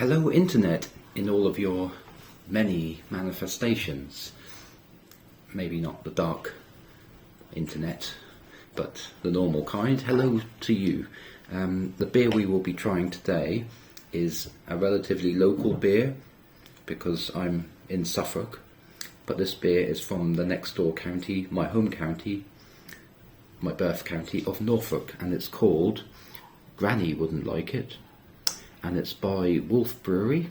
Hello Internet in all of your many manifestations. Maybe not the dark internet, but the normal kind. Hello to you. The beer we will be trying today is a relatively local beer because I'm in Suffolk, but this beer is from the next door county, my home county, my birth county of Norfolk, and it's called Granny Wouldn't Like It, and it's by Brewery.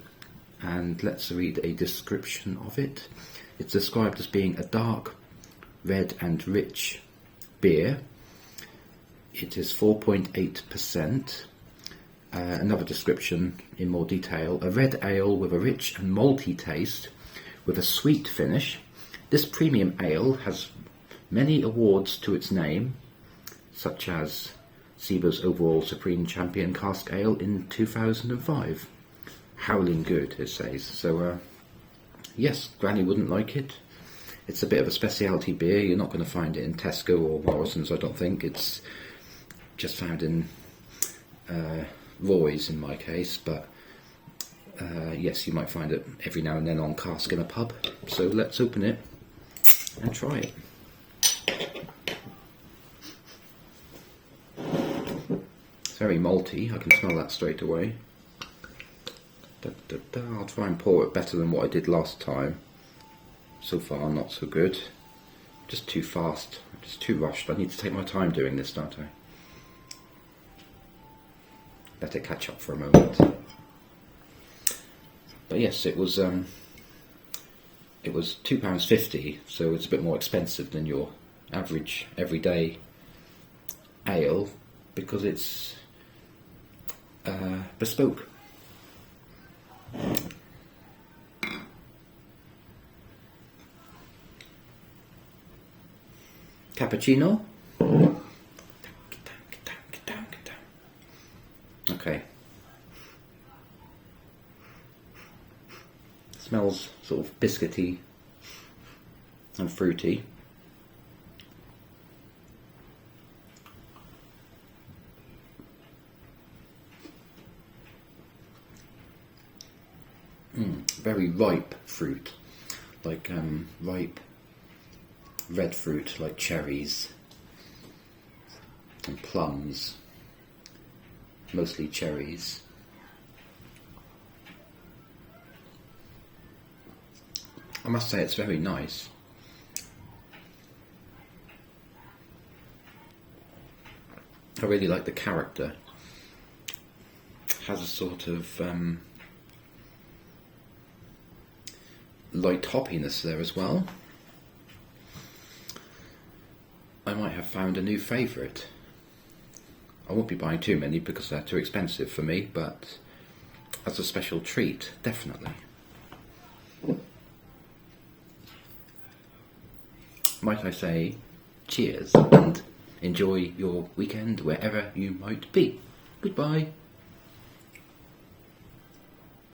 And let's read a description of it. It's described as being a dark, red and rich beer. It is 4.8%. Another description in more detail: a red ale with a rich and malty taste with a sweet finish. This premium ale has many awards to its name, such as SIBA's overall Supreme Champion Cask Ale in 2005. Howling good, it says. So, yes, Granny wouldn't like it. It's a bit of a specialty beer. You're not going to find it in Tesco or Morrison's, I don't think. It's just found in Roy's in my case, but yes, you might find it every now and then on cask in a pub. So let's open it and try it. It's very malty, I can smell that straight away. I'll try and pour it better than what I did last time. So far not so good. Just too fast, just too rushed. I need to take my time doing this, don't I? Let it catch up for a moment. But yes, it was £2.50, so it's a bit more expensive than your average everyday ale because it's bespoke. Cappuccino? Okay. Smells sort of biscuity and fruity. Very ripe fruit, like ripe red fruit, like cherries and plums, mostly cherries. I must say it's very nice. I really like the character. It has a sort of light hoppiness there as well. I might have found a new favourite. I won't be buying too many because they're too expensive for me, but as a special treat, definitely. Might I say, cheers and enjoy your weekend wherever you might be. Goodbye.